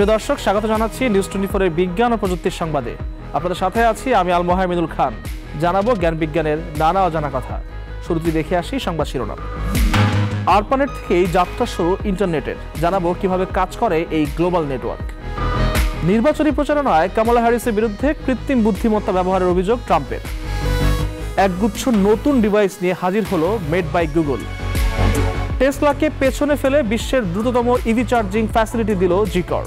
প্রিয় দর্শক, স্বাগত জানাচ্ছি নিউজ 24 এর বিজ্ঞান ও প্রযুক্তির সংবাদে। আপনাদের সাথে আছি আমি আল মোহাম্মদুল খান। জানাবো জ্ঞান বিজ্ঞানের নানা অজানা কথা। শুরুতে দেখে আসি সংবাদ শিরোনাম। আরপানেট থেকেই যাত্রা শুরু ইন্টারনেটের। জানাবো কিভাবে কাজ করে এই গ্লোবাল নেটওয়ার্ক। নির্বাচনী প্রচারণায় কামালা হ্যারিসের বিরুদ্ধে কৃত্রিম বুদ্ধিমত্তা ব্যবহারের অভিযোগ ট্রাম্পের। একগুচ্ছ নতুন ডিভাইস নিয়ে হাজির হলো মেড বাই গুগল। টেসলাকে পেছনে ফেলে বিশ্বের দ্রুততম ইভি চার্জিং ফ্যাসিলিটি দিল জিকর।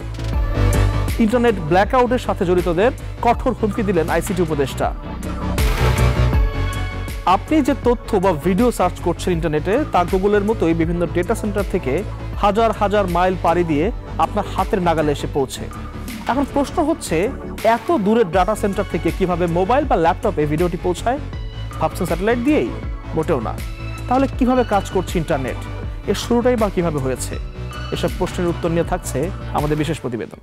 ইন্টারনেট ব্ল্যাকআউটের সাথে জড়িতদের কঠোর হুমকি দিলেন আইসিটি উপদেষ্টা। আপনি যে তথ্য বা ভিডিও সার্চ করছেন ইন্টারনেটে, তা গুগলের মতোই বিভিন্ন ডেটা সেন্টার থেকে হাজার হাজার মাইল পাড়ি দিয়ে আপনার হাতের নাগালে এসে পৌঁছে। এখন প্রশ্ন হচ্ছে, এত দূরের ডাটা সেন্টার থেকে কিভাবে মোবাইল বা ল্যাপটপে ভিডিওটি পৌঁছায়? ভাবছেন স্যাটেলাইট দিয়েই? মোটেও না। তাহলে কিভাবে কাজ করছে ইন্টারনেট? এর শুরুটাই বা কিভাবে হয়েছে? এসব প্রশ্নের উত্তর নিয়ে থাকছে আমাদের বিশেষ প্রতিবেদন।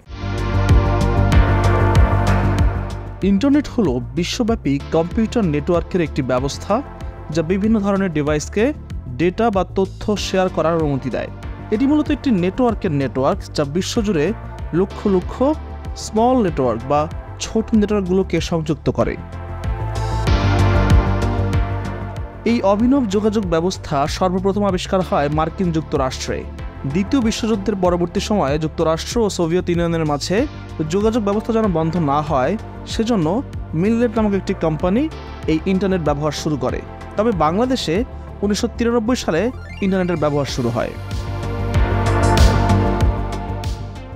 ইন্টারনেট হলো বিশ্বব্যাপী কম্পিউটার নেটওয়ার্কের একটি ব্যবস্থা যা বিভিন্ন ধরনের ডিভাইসকে ডেটা বা তথ্য শেয়ার করার অনুমতি দেয়। এটি মূলত একটি নেটওয়ার্ক যা বিশ্বজুড়ে লক্ষ লক্ষ স্মল নেটওয়ার্ক বা ছোট নেটওয়ার্কগুলোকে সংযুক্ত করে। এই অভিনব যোগাযোগ ব্যবস্থা সর্বপ্রথম আবিষ্কার হয় মার্কিন যুক্তরাষ্ট্রে। দ্বিতীয় বিশ্বযুদ্ধের পরবর্তী সময়ে যুক্তরাষ্ট্র ও সোভিয়েত ইউনিয়নের মাঝে যোগাযোগ ব্যবস্থা যেন বন্ধ না হয়, সেজন্য মিলনেট নামক একটি কোম্পানি এই ইন্টারনেট ব্যবহার শুরু করে। তবে বাংলাদেশে 1993 সালে ইন্টারনেটের ব্যবহার শুরু হয়।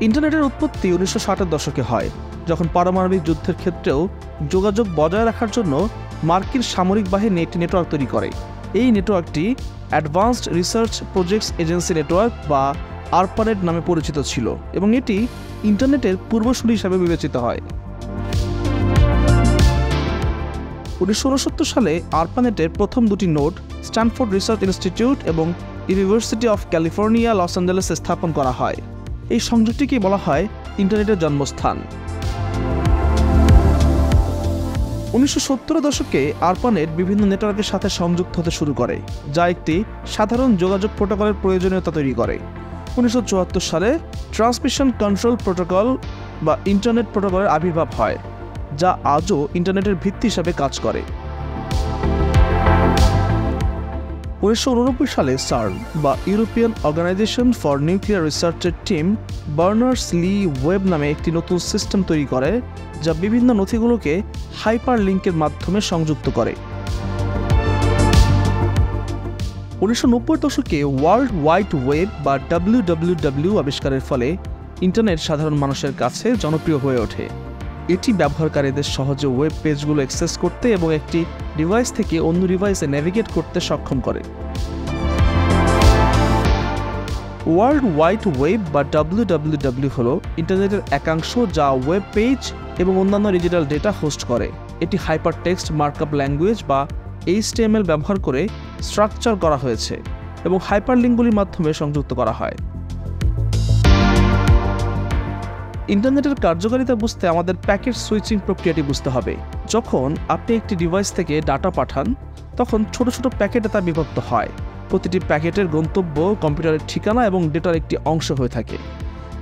ইন্টারনেটের উৎপত্তি 1960-এর দশকে হয়, যখন পারমাণবিক যুদ্ধের ক্ষেত্রেও যোগাযোগ বজায় রাখার জন্য মার্কিন সামরিক বাহিনী একটি নেটওয়ার্ক তৈরি করে। এই নেটওয়ার্কটি advanced research projects agency network বা আরপানেট নামে পরিচিত ছিল এবং এটি ইন্টারনেটের পূর্বসূরি হিসাবে বিবেচিত হয়। 1969 সালে আরপানেটের প্রথম দুটি নোড স্ট্যানফোর্ড রিসার্চ ইনস্টিটিউট এবং ইউনিভার্সিটি অফ ক্যালিফোর্নিয়া লস অ্যাঞ্জেলেসে স্থাপন করা হয়। এই সংযোগটিকে বলা হয় ইন্টারনেটের জন্মস্থান। 1970-এর দশকে আরপানেট বিভিন্ন নেটওয়ার্কের সাথে সংযুক্ত হতে শুরু করে, যা একটি সাধারণ যোগাযোগ প্রোটোকলের প্রয়োজনীয়তা তৈরি করে। 1974 সালে ট্রান্সমিশন কন্ট্রোল প্রোটোকল বা ইন্টারনেট প্রোটোকলের আবির্ভাব হয়, যা আজও ইন্টারনেটের ভিত্তি হিসাবে কাজ করে। 1989 সালে সার্ন বা ইউরোপিয়ান অর্গানাইজেশন ফর নিউক্লিয়ার রিসার্চের টিম বার্নার্স-লি ওয়েব নামে একটি নতুন সিস্টেম তৈরি করে, যা বিভিন্ন নথিগুলোকে হাইপার লিঙ্কের মাধ্যমে সংযুক্ত করে। 1990-এর দশকে ওয়ার্ল্ড ওয়াইড ওয়েব বা WWW আবিষ্কারের ফলে ইন্টারনেট সাধারণ মানুষের কাছে জনপ্রিয় হয়ে ওঠে। এটি ব্যবহারকারীদের সহজে ওয়েব পেজগুলো অ্যাক্সেস করতে এবং একটি ডিভাইস থেকে অন্য ডিভাইসে নেভিগেট করতে সক্ষম করে। ওয়ার্ল্ড ওয়াইড ওয়েব বা WWW হলো ইন্টারনেটের একাংশ যা ওয়েব পেজ এবং অন্যান্য ডিজিটাল ডেটা হোস্ট করে। এটি হাইপার টেক্সট মার্কআপ ল্যাঙ্গুয়েজ বা HTML ব্যবহার করে স্ট্রাকচার করা হয়েছে এবং হাইপারলিঙ্কগুলির মাধ্যমে সংযুক্ত করা হয়। ইন্টারনেটের কার্যকারিতা বুঝতে আমাদের প্যাকেট সুইচিং প্রক্রিয়াটি বুঝতে হবে। যখন আপনি একটি ডিভাইস থেকে ডাটা পাঠান, তখন ছোট ছোট প্যাকেটে তা বিভক্ত হয়। প্রতিটি প্যাকেটের গন্তব্য কম্পিউটারের ঠিকানা এবং ডেটার একটি অংশ হয়ে থাকে।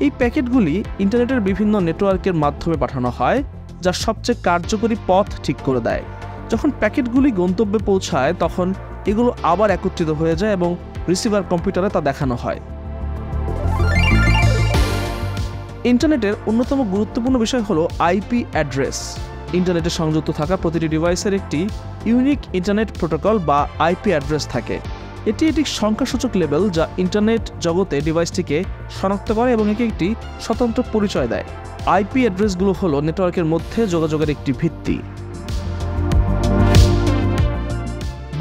এই প্যাকেটগুলি ইন্টারনেটের বিভিন্ন নেটওয়ার্কের মাধ্যমে পাঠানো হয়, যা সবচেয়ে কার্যকরী পথ ঠিক করে দেয়। যখন প্যাকেটগুলি গন্তব্যে পৌঁছায়, তখন এগুলো আবার একত্রিত হয়ে যায় এবং রিসিভার কম্পিউটারে তা দেখানো হয়। ইন্টারনেটের অন্যতম গুরুত্বপূর্ণ বিষয় হলো আইপি অ্যাড্রেস। ইন্টারনেটে সংযুক্ত থাকা প্রতিটি ডিভাইসের একটি ইউনিক ইন্টারনেট প্রোটোকল বা আইপি অ্যাড্রেস থাকে। এটি একটি সংখ্যাসূচক লেবেল যা ইন্টারনেট জগতে ডিভাইসটিকে শনাক্ত করে এবং একে একটি স্বতন্ত্র পরিচয় দেয়। আইপি অ্যাড্রেসগুলো হলো নেটওয়ার্কের মধ্যে যোগাযোগের একটি ভিত্তি।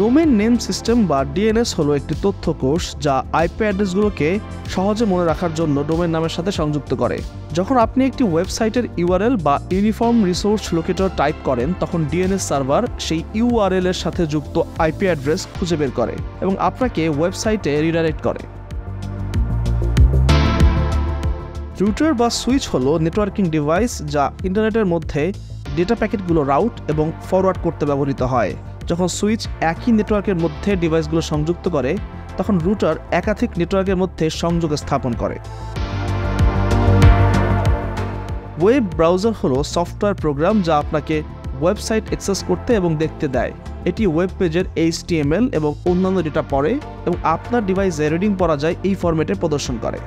ডোমেইন নেম সিস্টেম বা DNS হলো একটি তথ্যকোষ যা আইপি অ্যাড্রেসগুলোকে সহজে মনে রাখার জন্য ডোমেইন নামের সাথে সংযুক্ত করে। যখন আপনি একটি ওয়েবসাইটের URL বা ইউনিফর্ম রিসোর্স লোকেটর টাইপ করেন, তখন DNS সার্ভার সেই URL এর সাথে যুক্ত আইপি অ্যাড্রেস খুঁজে বের করে এবং আপনাকে ওয়েবসাইটে রিডাইরেক্ট করে। রুটার বা সুইচ হলো নেটওয়ার্কিং ডিভাইস যা ইন্টারনেটের মধ্যে ডেটা প্যাকেটগুলো রাউট এবং ফরওয়ার্ড করতে ব্যবহৃত হয়। যখন সুইচ একই নেটওয়ার্কের মধ্যে ডিভাইসগুলো সংযুক্ত করে, তখন রুটার একাধিক নেটওয়ার্কের মধ্যে সংযোগ স্থাপন করে। ওয়েব ব্রাউজার হলো সফটওয়্যার প্রোগ্রাম যা আপনাকে ওয়েবসাইট অ্যাক্সেস করতে এবং দেখতে দেয়। এটি ওয়েব পেজের HTML এবং অন্যান্য ডেটা পড়ে এবং আপনার ডিভাইসে রিডিং পড়া যায় এই ফরম্যাটে প্রদর্শন করে।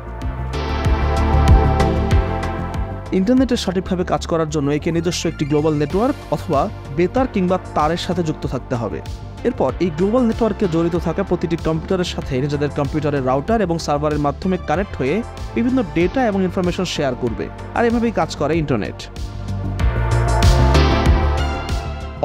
ইন্টারনেটে সঠিকভাবে কাজ করার জন্য একে নিজস্ব একটি গ্লোবাল নেটওয়ার্ক অথবা বেতার কিংবা তারের সাথে যুক্ত থাকতে হবে। এরপর এই গ্লোবাল নেটওয়ার্কে জড়িত থাকা প্রতিটি কম্পিউটারের সাথে নিজেদের কম্পিউটারের রাউটার এবং সার্ভারের মাধ্যমে কানেক্ট হয়ে বিভিন্ন ডেটা এবং ইনফরমেশন শেয়ার করবে। আর এভাবেই কাজ করে ইন্টারনেট।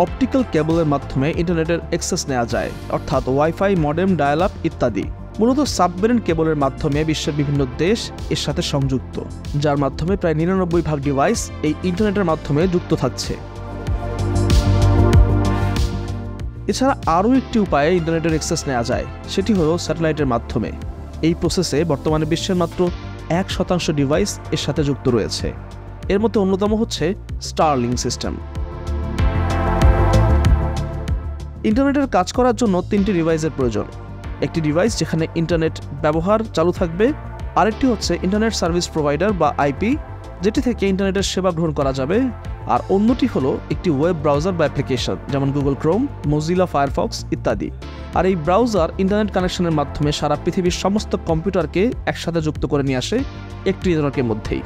অপটিক্যাল কেবলের মাধ্যমে ইন্টারনেটের অ্যাক্সেস নেওয়া যায়, অর্থাৎ ওয়াইফাই, মডেম, ডায়াল আপ ইত্যাদি। মূলত সাবমেরিন কেবলের মাধ্যমে বিশ্বের বিভিন্ন দেশ এর সাথে সংযুক্ত, যার মাধ্যমে প্রায় 99% ডিভাইস এই ইন্টারনেটের মাধ্যমে যুক্ত থাকছে। এছাড়া আরও একটি উপায়ে ইন্টারনেটের অ্যাক্সেস নেওয়া যায়, সেটি হলো স্যাটেলাইটের মাধ্যমে। এই প্রসেসে বর্তমানে বিশ্বের মাত্র 1% ডিভাইস এর সাথে যুক্ত রয়েছে। এর মধ্যে অন্যতম হচ্ছে স্টারলিংক সিস্টেম। ইন্টারনেটের কাজ করার জন্য 3টি ডিভাইসের প্রয়োজন। একটি ডিভাইস যেখানে ইন্টারনেট ব্যবহার চালু থাকবে, আরেকটি হচ্ছে ইন্টারনেট সার্ভিস প্রোভাইডার বা আইপি, যেটি থেকে ইন্টারনেটের সেবা গ্রহণ করা যাবে, আর অন্যটি হলো একটি ওয়েব ব্রাউজার বা অ্যাপ্লিকেশন, যেমন গুগল ক্রোম, মজিলা ফায়ারফক্স ইত্যাদি। আর এই ব্রাউজার ইন্টারনেট কানেকশনের মাধ্যমে সারা পৃথিবীর সমস্ত কম্পিউটারকে একসাথে যুক্ত করে নিয়ে আসে একটি নেটওয়ার্কের মধ্যেই।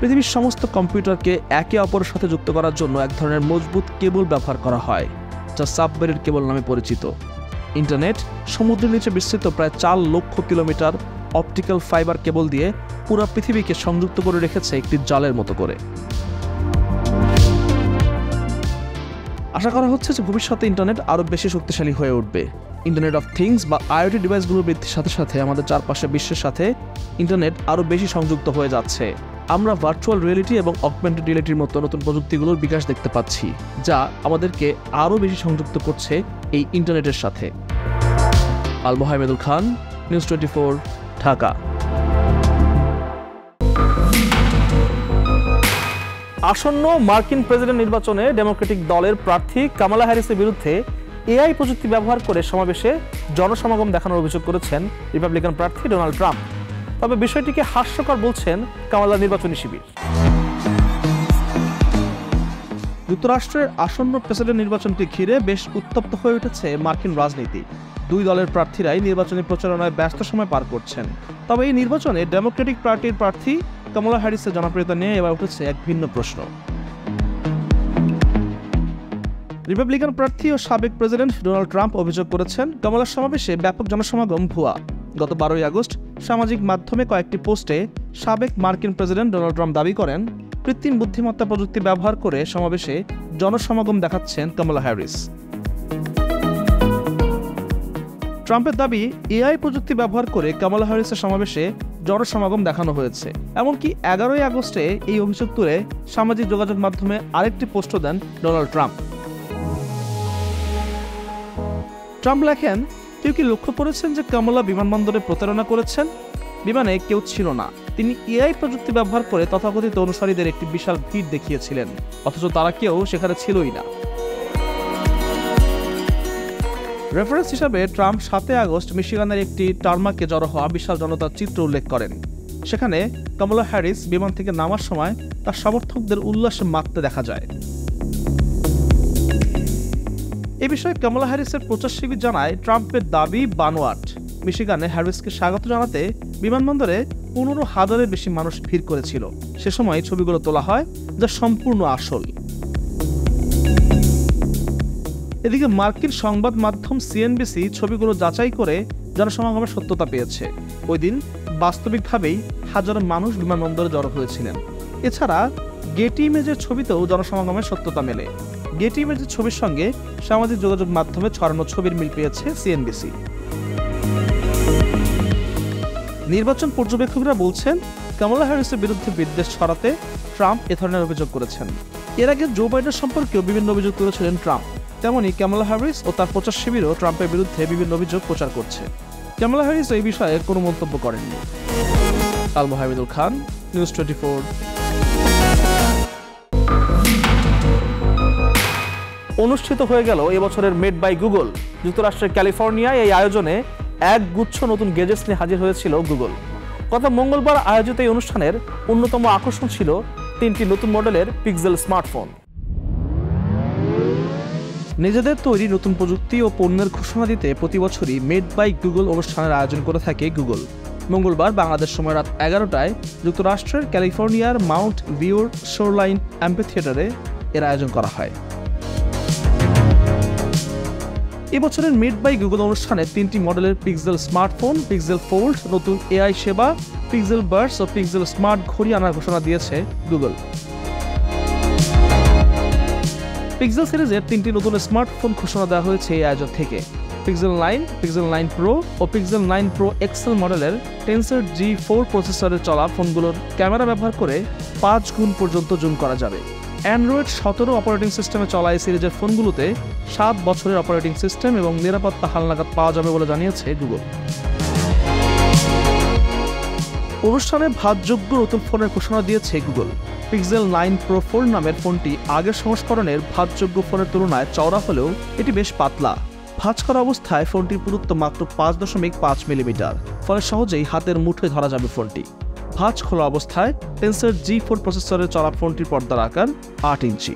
পৃথিবীর সমস্ত কম্পিউটারকে একে অপরের সাথে যুক্ত করার জন্য এক ধরনের মজবুত কেবল ব্যবহার করা হয়, যা সাবমেরিন কেবল নামে পরিচিত। ইন্টারনেট সমুদ্রের নিচে বিস্তৃত প্রায় 4 লক্ষ কিলোমিটার অপটিক্যাল ফাইবার কেবল দিয়ে পুরো পৃথিবীকে সংযুক্ত করে রেখেছে একটি জালের মতো করে। আশা করা হচ্ছে যে ভবিষ্যতে ইন্টারনেট আরও বেশি শক্তিশালী হয়ে উঠবে। ইন্টারনেট অফ থিংস বা IoT ডিভাইসগুলোর বৃদ্ধির সাথে সাথে আমাদের চারপাশে বিশ্বের সাথে ইন্টারনেট আরও বেশি সংযুক্ত হয়ে যাচ্ছে। আমরা ভার্চুয়াল রিয়েলিটি এবং অগমেন্টেড রিয়েলিটির মতো নতুন প্রযুক্তিগুলোর বিকাশ দেখতে পাচ্ছি, যা আমাদেরকে আরও বেশি সংযুক্ত করছে এই ইন্টারনেটের সাথে। আল মোহাম্মেদুল খান, নিউজ 24, ঢাকা। আসন্ন মার্কিন প্রেসিডেন্ট নির্বাচনে ডেমোক্রেটিক দলের প্রার্থী কামালা হ্যারিসের বিরুদ্ধে AI প্রযুক্তি ব্যবহার করে সমাবেশে জনসমাগম দেখানোর অভিযোগ করেছেন রিপাবলিকান প্রার্থী ডোনাল্ড ট্রাম্প। তবে বিষয়টিকে হাস্যকর বলছেন কামালার নির্বাচনী শিবির। যুক্তরাষ্ট্রের আসন্ন প্রেসিডেন্ট নির্বাচনকে ঘিরে বেশ উত্তপ্ত হয়ে উঠেছে মার্কিন রাজনীতি। দুই দলের প্রার্থীরাই নির্বাচনী প্রচারণায় ব্যস্ত সময় পার করছেন। তবে এই নির্বাচনে ডেমোক্রেটিক পার্টির প্রার্থী কামালা হ্যারিসের জনপ্রিয়তা নিয়ে এবার উঠেছে এক ভিন্ন প্রশ্ন। রিপাবলিকান প্রার্থী ও সাবেক প্রেসিডেন্ট ডোনাল্ড ট্রাম্প অভিযোগ করেছেন কামালার সমাবেশে ব্যাপক জনসমাগম ভুয়া। গত 12ই আগস্ট সামাজিক মাধ্যমে কয়েকটি পোস্টে সাবেক মার্কিন প্রেসিডেন্ট ডোনাল্ড ট্রাম্প দাবি করেন কৃত্রিম বুদ্ধিমত্তা প্রযুক্তি ব্যবহার করে সমাবেশে জনসমাগম দেখাচ্ছেন কামালা হ্যারিস। ট্রাম্পের দাবি AI প্রযুক্তি ব্যবহার করে কামালা হ্যারিসের সমাবেশে জনসমাগম দেখানো হয়েছে। এমনকি 11ই আগস্টে এই অভিযোগ তুলে সামাজিক যোগাযোগ মাধ্যমে আরেকটি পোস্টও দেন ডোনাল্ড ট্রাম্প। ট্রাম্প লেখেন, কেউ কি লক্ষ্য করেছেন যে কামালা বিমানবন্দরে প্রতারণা করেছেন? বিমানে কেউ ছিল না। তিনি AI প্রযুক্তি ব্যবহার করে তথাকথিত অনুসারীদের একটি বিশাল ভিড় দেখিয়েছিলেন, অথচ তারা কেউ সেখানে ছিলই না। রেফারেন্স হিসাবে ট্রাম্প 7 আগস্ট মিশিগানের একটি টার্মাকে জড়ো হওয়া বিশাল জনতার চিত্র উল্লেখ করেন। সেখানে কামালা হ্যারিস বিমান থেকে নামার সময় তার সমর্থকদের উল্লাসে মাততে দেখা যায়। এ বিষয়ে কামালা হ্যারিসের প্রচার শিবির জানায়, ট্রাম্পের দাবি বানোয়াট। মিশিগানে হ্যারিসকে স্বাগত জানাতে বিমানবন্দরে 15,000-এর বেশি মানুষ ভিড় করেছিল। সে সময় ছবিগুলো তোলা হয়, যা সম্পূর্ণ আসল। এদিকে মার্কিন সংবাদ মাধ্যম CNBC ছবিগুলো যাচাই করে জনসমাগমের সত্যতা পেয়েছে। ওই দিন বাস্তবিকভাবেই হাজারো মানুষ বিমানবন্দরে জড়ো হয়েছিলেন। এছাড়া গেটি ইমেজের ছবিতেও জনসমাগমের সত্যতা মেলে। গেটি ইমেজের ছবির সঙ্গে সামাজিক যোগাযোগ মাধ্যমে ছড়ানো ছবির মিল পেয়েছে CNBC। নির্বাচন পর্যবেক্ষকরা বলছেন, কামালা হ্যারিসের বিরুদ্ধে বিদ্বেষ ছড়াতে ট্রাম্প এ ধরনের অভিযোগ করেছেন। এর আগে জো বাইডেন সম্পর্কেও বিভিন্ন অভিযোগ তুলেছিলেন ট্রাম্প। তেমনি কামালা হ্যারিস ও তার প্রচার শিবিরও ট্রাম্পের বিরুদ্ধে বিভিন্ন অভিযোগ প্রচার করছে। কামালা হ্যারিস এই বিষয়ে কোনো মন্তব্য করেননি। আল মোহাম্মেদুল খান, নিউজ 24। অনুষ্ঠিত হয়ে গেল এবছরের মেড বাই গুগল। যুক্তরাষ্ট্রের ক্যালিফোর্নিয়ায় এই আয়োজনে এক গুচ্ছ নতুন গেজেটস নিয়ে হাজির হয়েছিল গুগল। গত মঙ্গলবার আয়োজিত এই অনুষ্ঠানের অন্যতম আকর্ষণ ছিল 3টি নতুন মডেলের পিক্সেল স্মার্টফোন। নিজেদের তৈরি নতুন প্রযুক্তি ও পণ্যের ঘোষণা দিতে প্রতি বছরই মেড বাই গুগল অনুষ্ঠানের আয়োজন করে থাকে গুগল। মঙ্গলবার বাংলাদেশ সময় রাত 11টায় যুক্তরাষ্ট্রের ক্যালিফোর্নিয়ার মাউন্ট ভিউর শোরলাইন অ্যাম্পিথিয়েটারে এর আয়োজন করা হয়। এবছরের মেড বাই গুগল অনুষ্ঠানে 3টি মডেলের পিক্সেল স্মার্টফোন, পিক্সেল ফোল্ড, নতুন এআই সেবা, পিক্সেল বাডস ও পিক্সেল স্মার্ট ঘড়ি আনার ঘোষণা দিয়েছে গুগল। পিক্সেল সিরিজের 3টি নতুন স্মার্টফোন ঘোষণা দেওয়া হয়েছে এই আয়োজন থেকে। পিক্সেল 9, পিক্সেল 9 প্রো ও পিক্সেল 9 প্রো এক্সেল মডেলের টেনসর G4 প্রসেসরের চলা ফোনগুলোর ক্যামেরা ব্যবহার করে 5 গুণ পর্যন্ত জুম করা যাবে। অ্যান্ড্রয়েড 17 অপারেটিং সিস্টেমে চলা এই সিরিজের ফোনগুলোতে 7 বছরের অপারেটিং সিস্টেম এবং নিরাপত্তা হালনাগাদ পাওয়া যাবে বলে জানিয়েছে গুগল। অনুষ্ঠানে ভাতযোগ্য নতুন ফোনের ঘোষণা দিয়েছে গুগল। পিক্সেল 9 প্রো ফোল্ড নামের ফোনটি আগের সংস্করণের ভাতযোগ্য ফোনের তুলনায় চওড়া হলেও এটি বেশ পাতলা। ভাঁজ করা অবস্থায় ফোনটির পুরুত্ব মাত্র 5.5 মিলিমিটার, ফলে সহজেই হাতের মুঠোয় ধরা যাবে ফোনটি। ভাঁজ খোলা অবস্থায় টেনসর G4 প্রসেসরের চলা ফোনটির পর্দার আকার 8 ইঞ্চি।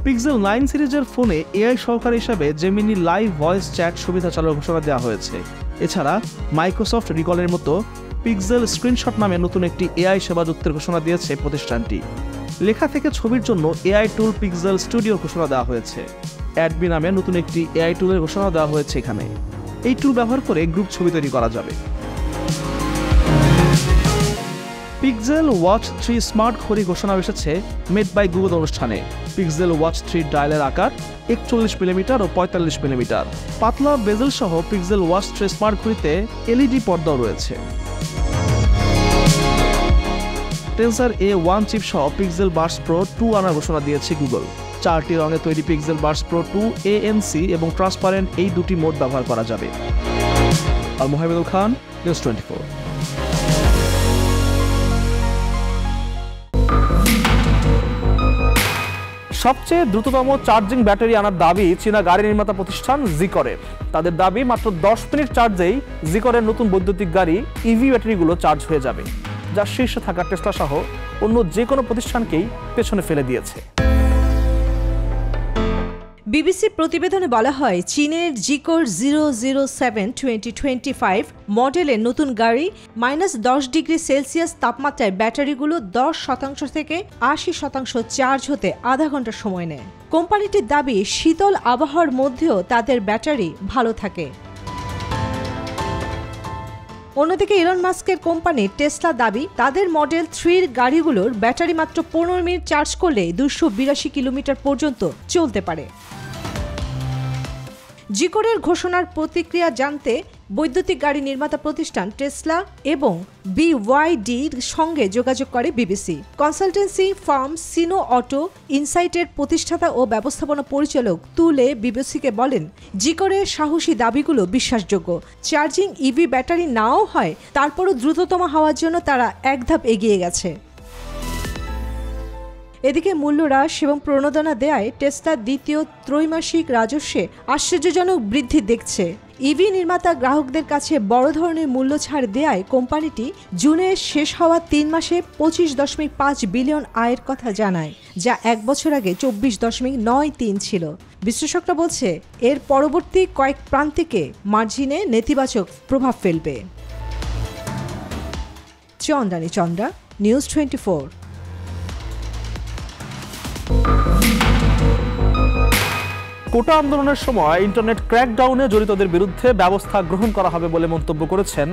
পিক্সেল 9 সিরিজের ফোনে এআই সহকারী হিসাবে জেমিনি লাইভ ভয়েস চ্যাট সুবিধা চালুর ঘোষণা দেওয়া হয়েছে। এছাড়া মাইক্রোসফট রিকলের মতো পিক্সেল স্ক্রিনশট নামে নতুন একটি এআই সেবা যুক্তের ঘোষণা দিয়েছে প্রতিষ্ঠানটি। লেখা থেকে ছবির জন্য এআই টুল পিক্সেল স্টুডিওর ঘোষণা দেওয়া হয়েছে। অ্যাডবি নামে নতুন একটি এআই টুলের ঘোষণা দেওয়া হয়েছে এখানে। এই টুল ব্যবহার করে গ্রুপ ছবি তৈরি করা যাবে। পিক্সেল ওয়াচ 3 স্মার্ট ঘড়ি ঘোষণা এসেছে মেড বাই গুগল অনুষ্ঠানে। পিক্সেল ওয়াচ 3 ডায়ালের আকার 41 মিলিমিটার ও 45 মিলিমিটার। পাতলা বেজেল সহ পিক্সেল ওয়াচ 3 স্মার্ট ঘড়িতে এলইডি পর্দাও রয়েছে। টেনসর A1 চিপ সহ পিক্সেল বাডস প্রো 2 আনার ঘোষণা দিয়েছে গুগল। 4টি রঙে তৈরি পিক্সেল বাডস প্রো 2 ANC এবং ট্রান্সপারেন্ট এই দুটি মোড ব্যবহার করা যাবে। আল মোহাম্মদুল খান, নিউজ 24। সবচেয়ে দ্রুততম চার্জিং ব্যাটারি আনার দাবি চীনা গাড়ি নির্মাতা প্রতিষ্ঠান জিকরের। তাদের দাবি মাত্র 10 মিনিট চার্জেই জিকরের নতুন বৈদ্যুতিক গাড়ি ইভি ব্যাটারিগুলো চার্জ হয়ে যাবে, যা শীর্ষে থাকা টেসলা সহ অন্য যে কোনো প্রতিষ্ঠানকেই পেছনে ফেলে দিয়েছে। বিবিসি প্রতিবেদনে বলা হয়, চীনের জিকোর 007 2025 মডেলের নতুন গাড়ি -10 ডিগ্রি সেলসিয়াস তাপমাত্রায় ব্যাটারিগুলো 10% থেকে 80% চার্জ হতে আধা ঘন্টা সময় নেয়। কোম্পানিটির দাবি, শীতল আবহাওয়ার মধ্যেও তাদের ব্যাটারি ভালো থাকে। অন্যদিকে ইলন মাস্কের কোম্পানি টেসলা দাবি, তাদের মডেল 3 গাড়িগুলোর ব্যাটারি মাত্র 15 মিনিট চার্জ করলে 282 কিলোমিটার পর্যন্ত চলতে পারে। জিকোরের ঘোষণার প্রতিক্রিয়া জানতে বৈদ্যুতিক গাড়ি নির্মাতা প্রতিষ্ঠান টেসলা এবং BYDর সঙ্গে যোগাযোগ করে বিবিসি। কনসালটেন্সি ফার্ম সিনো অটো ইনসাইটের প্রতিষ্ঠাতা ও ব্যবস্থাপনা পরিচালক তুলে বিবিসিকে বলেন, জিকোরের সাহসী দাবিগুলো বিশ্বাসযোগ্য। চার্জিং ইভি ব্যাটারি নাও হয়, তারপরও দ্রুততম হওয়ার জন্য তারা এক ধাপ এগিয়ে গেছে। এদিকে মূল্য হ্রাস এবং প্রণোদনা দেয়ায় টেসলার দ্বিতীয় ত্রৈমাসিক রাজস্বে আশ্চর্যজনক বৃদ্ধি দেখছে। ইভি নির্মাতা গ্রাহকদের কাছে বড় ধরনের মূল্য ছাড় দেয়ায় কোম্পানিটি জুনে শেষ হওয়া 3 মাসে 25.5 বিলিয়ন আয়ের কথা জানায়, যা 1 বছর আগে 24.93 ছিল। বিশ্লেষকরা বলছে, এর পরবর্তী কয়েক প্রান্তিকে মার্জিনে নেতিবাচক প্রভাব ফেলবে। চন্দ্রানী চন্দ্রা, নিউজ 24। কোটা আন্দোলনের সময় ইন্টারনেট ক্র্যাকডাউনে জড়িতদের বিরুদ্ধে ব্যবস্থা গ্রহণ করা হবে বলে মন্তব্য করেছেন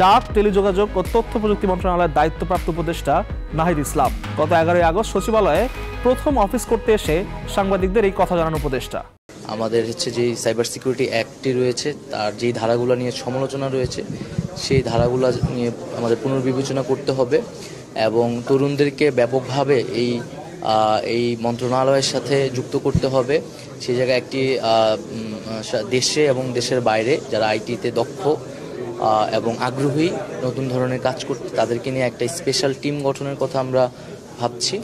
ডাক, টেলিযোগাযোগ ও তথ্য প্রযুক্তি মন্ত্রণালয়ের দায়িত্বপ্রাপ্ত উপদেষ্টা নাহিদ ইসলাম। গত 11 আগস্ট সচিবালয়ে প্রথম অফিস করতে এসে সাংবাদিকদের এই কথা জানান উপদেষ্টা। আমাদের যে সাইবার সিকিউরিটি অ্যাক্টটি রয়েছে, তার যেই ধারাগুলো নিয়ে সমালোচনা রয়েছে, সেই ধারাগুলো নিয়ে আমাদের পুনর্বিবেচনা করতে হবে এবং তরুণদেরকে ব্যাপকভাবে এই মন্ত্রণালয়ের সাথে যুক্ত করতে হবে। সেই জায়গায় একটি দেশে এবং দেশের বাইরে যারা আইটিতে দক্ষ এবং আগ্রহী নতুন ধরনের কাজ করতে, তাদেরকে নিয়ে একটা স্পেশাল টিম গঠনের কথা আমরা ভাবছি।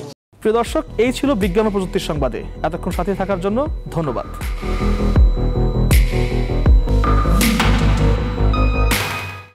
প্রিয় দর্শক, এই ছিল বিজ্ঞান ও প্রযুক্তির সংবাদে। এতক্ষণ সাথে থাকার জন্য ধন্যবাদ।